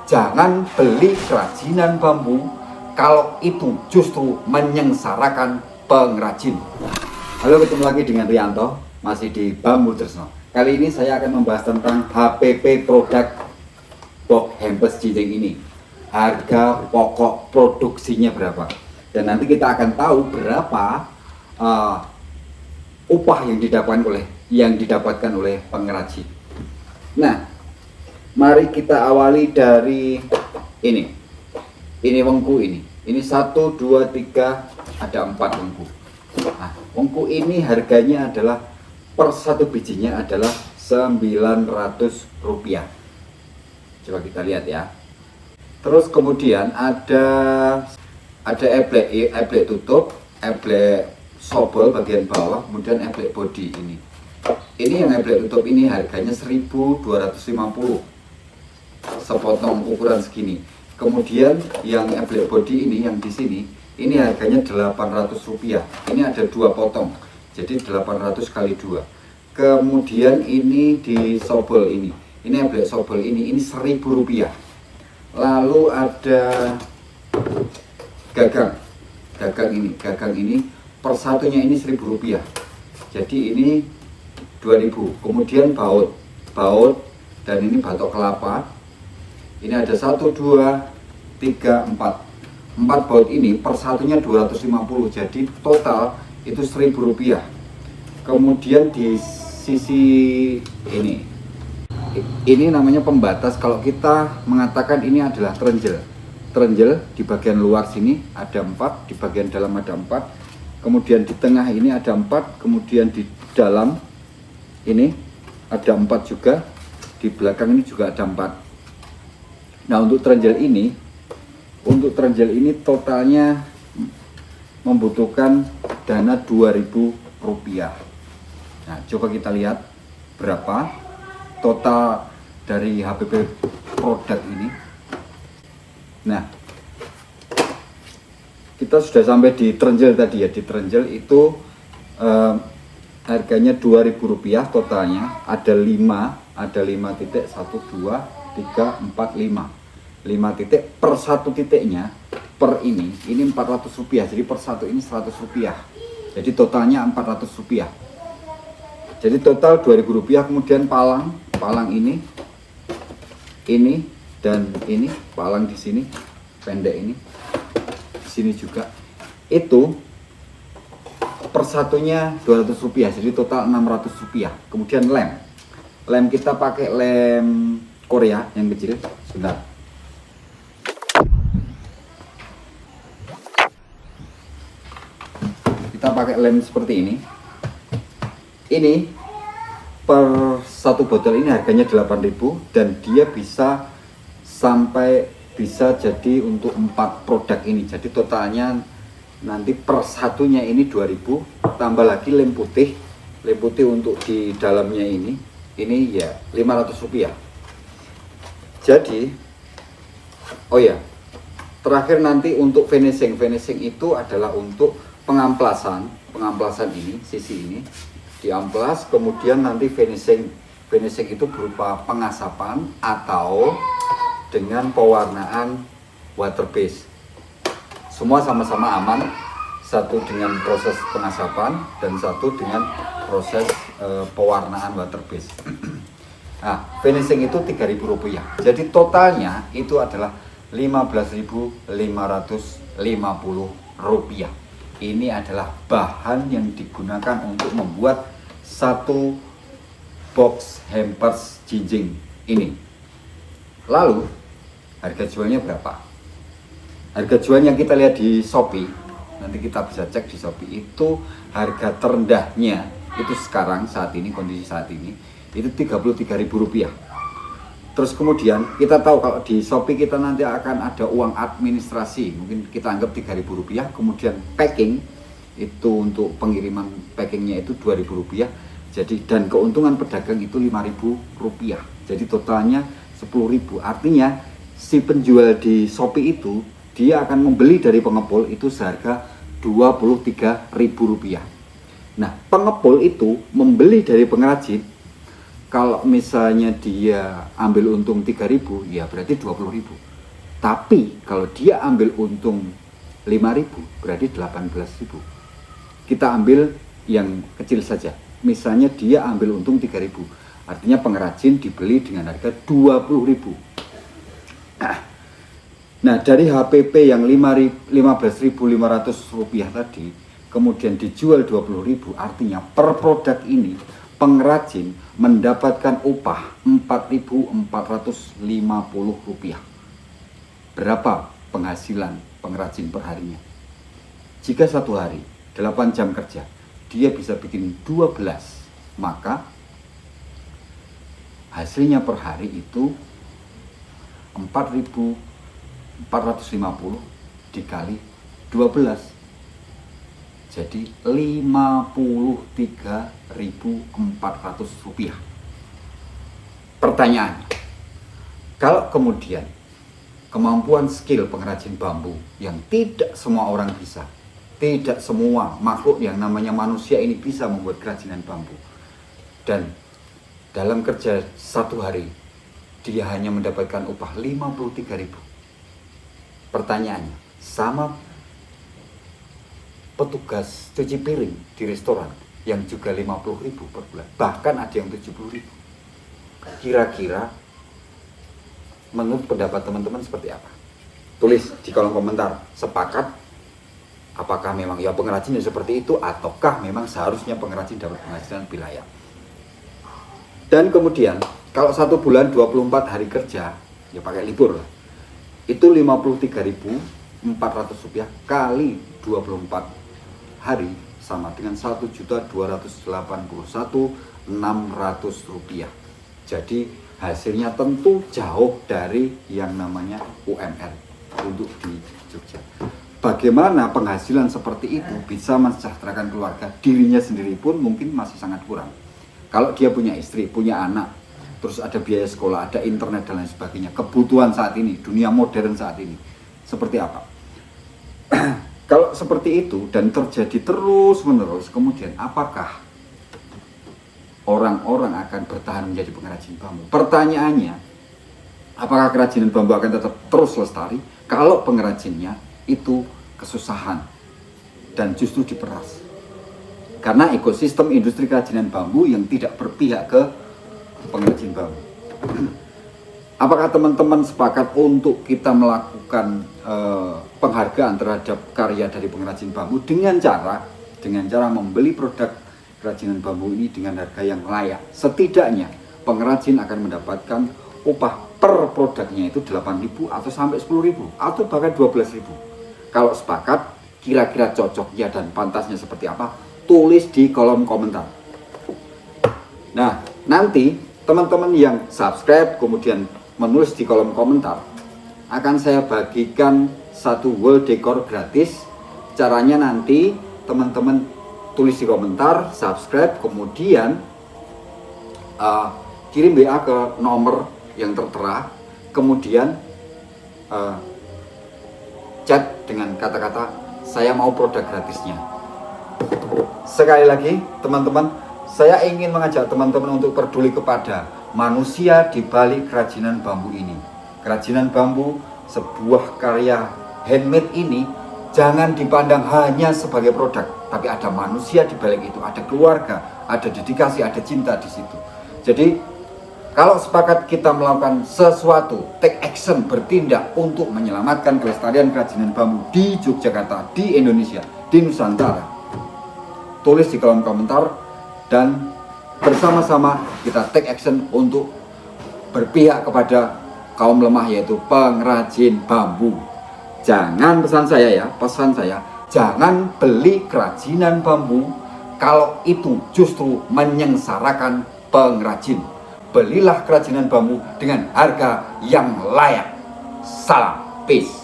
Jangan beli kerajinan bambu kalau itu justru menyengsarakan pengrajin. Halo, ketemu lagi dengan Rianto, masih di Bambu Tresno. Kali ini saya akan membahas tentang HPP produk box hampers jinjing ini. Harga pokok produksinya berapa? Dan nanti kita akan tahu berapa upah yang didapatkan oleh pengrajin. Nah, mari kita awali dari ini. Ini wengku ini. Ini 1, 2, 3, ada 4 wengku. Nah, wengku ini harganya adalah per satu bijinya adalah Rp900. Coba kita lihat ya. Terus kemudian ada eblek tutup, eblek sobol bagian bawah, kemudian eblek body ini. Ini yang eblek tutup ini harganya 1.250 sepotong ukuran segini. Kemudian yang eblek body ini yang di sini ini harganya Rp800. Ini ada 2 potong, jadi 800 kali 2. Kemudian ini di sobol ini eblek sobol ini Rp1.000. Lalu ada gagang ini per satunya ini Rp1.000. Jadi ini 2.000. Kemudian baut dan ini batok kelapa. Ini ada 1, 2, 3, 4 baut ini per satunya 250. Jadi total itu Rp1.000. Kemudian di sisi ini namanya pembatas. Kalau kita mengatakan ini adalah trenjel di bagian luar sini ada 4, di bagian dalam ada 4, kemudian di tengah ini ada 4, kemudian di dalam ini ada 4 juga, di belakang ini juga ada 4. Nah, untuk trenjel ini totalnya membutuhkan dana Rp2.000. Nah, coba kita lihat berapa total dari HPP produk ini. Nah, kita sudah sampai di trenjel tadi ya. Di trenjel itu harganya Rp2.000 totalnya. Ada 5 titik, 1, 2, 3, 4, 5 titik. Per satu titiknya per ini Rp400. Jadi per satu ini Rp100. Jadi totalnya Rp400. Jadi total Rp2.000. Kemudian palang ini dan ini palang di sini pendek ini, di sini juga itu per satunya Rp200. Jadi total Rp600. Kemudian lem kita pakai lem Korea yang kecil. Sebentar. Kita pakai lem seperti ini. Ini per satu botol ini harganya 8.000 dan dia bisa jadi untuk 4 produk ini. Jadi totalnya nanti per satunya ini 2.000, tambah lagi lem putih untuk di dalamnya ini ya Rp500. Jadi oh ya, terakhir nanti untuk finishing itu adalah untuk pengamplasan ini, sisi ini diamplas, kemudian nanti finishing itu berupa pengasapan atau dengan pewarnaan water base. Semua sama-sama aman, satu dengan proses pengasapan dan satu dengan proses pewarnaan water base. Nah, finishing itu Rp3.000. Jadi totalnya itu adalah Rp15.550. Ini adalah bahan yang digunakan untuk membuat satu box hampers jinjing ini. Lalu harga jualnya berapa? Harga jualnya kita lihat di Shopee. Nanti kita bisa cek di Shopee. Itu harga terendahnya itu sekarang kondisi saat ini itu Rp33.000. Terus kemudian kita tahu kalau di Shopee kita nanti akan ada uang administrasi, mungkin kita anggap Rp3.000. Kemudian packing itu untuk pengiriman packingnya itu Rp2.000. Jadi dan keuntungan pedagang itu Rp5.000. Jadi totalnya Rp10.000. Artinya si penjual di Shopee itu dia akan membeli dari pengepul itu seharga Rp23.000. Nah, pengepul itu membeli dari pengrajin Kalau misalnya dia ambil untung 3.000, ya berarti 20.000. Tapi kalau dia ambil untung 5.000, berarti 18.000. Kita ambil yang kecil saja. Misalnya dia ambil untung 3.000, artinya pengrajin dibeli dengan harga 20.000. Nah, dari HPP yang 15.500 rupiah tadi, kemudian dijual 20.000, artinya per produk ini pengrajin mendapatkan upah 4.450 rupiah. Berapa penghasilan pengrajin per harinya? Jika satu hari 8 jam kerja, dia bisa bikin 12, maka hasilnya per hari itu 4.450 dikali 12, jadi 53.400 rupiah. Pertanyaan, kalau kemudian kemampuan skill pengrajin bambu yang tidak semua orang bisa, tidak semua makhluk yang namanya manusia ini bisa membuat kerajinan bambu, dan dalam kerja satu hari dia hanya mendapatkan upah 53.000. Pertanyaannya, sama petugas cuci piring di restoran yang juga 50.000 per bulan, bahkan ada yang 70.000. Kira-kira menurut pendapat teman-teman seperti apa? Tulis di kolom komentar, sepakat apakah memang ya pengrajin seperti itu, ataukah memang seharusnya pengrajin dapat penghasilan lebih layak. Dan kemudian kalau 1 bulan 24 hari kerja, ya pakai libur lah, itu 53.400 rupiah kali 24 hari sama dengan 1.281.600 rupiah. Jadi hasilnya tentu jauh dari yang namanya UMR untuk di Jogja. Bagaimana penghasilan seperti itu bisa mensejahterakan keluarga, dirinya sendiri pun mungkin masih sangat kurang. Kalau dia punya istri, punya anak, terus ada biaya sekolah, ada internet dan lain sebagainya, kebutuhan saat ini, dunia modern saat ini, seperti apa? Kalau seperti itu dan terjadi terus menerus, kemudian apakah orang-orang akan bertahan menjadi pengrajin bambu? Pertanyaannya, apakah kerajinan bambu akan tetap terus lestari kalau pengrajinnya itu kesusahan dan justru diperas? Karena ekosistem industri kerajinan bambu yang tidak berpihak ke pengrajin bambu. Apakah teman-teman sepakat untuk kita melakukan penghargaan terhadap karya dari pengrajin bambu dengan cara membeli produk kerajinan bambu ini dengan harga yang layak? Setidaknya pengrajin akan mendapatkan upah per produknya itu 8.000 atau sampai 10.000 atau bahkan 12.000. Kalau sepakat, kira-kira cocoknya dan pantasnya seperti apa? Tulis di kolom komentar. Nah, nanti teman-teman yang subscribe kemudian menulis di kolom komentar, akan saya bagikan satu wall decor gratis. Caranya nanti teman-teman tulis di komentar, subscribe, kemudian kirim WA ke nomor yang tertera, kemudian chat dengan kata-kata saya mau produk gratisnya. Sekali lagi teman-teman, saya ingin mengajak teman-teman untuk peduli kepada manusia di balik kerajinan bambu ini. Kerajinan bambu, sebuah karya handmade ini, jangan dipandang hanya sebagai produk, tapi ada manusia di balik itu, ada keluarga, ada dedikasi, ada cinta di situ. Jadi kalau sepakat kita melakukan sesuatu, take action, bertindak untuk menyelamatkan kelestarian kerajinan bambu di Yogyakarta, di Indonesia, di Nusantara, tulis di kolom komentar dan bersama-sama kita take action untuk berpihak kepada kaum lemah, yaitu pengrajin bambu. Jangan, pesan saya, jangan beli kerajinan bambu kalau itu justru menyengsarakan pengrajin. Belilah kerajinan bambu dengan harga yang layak. Salam, peace.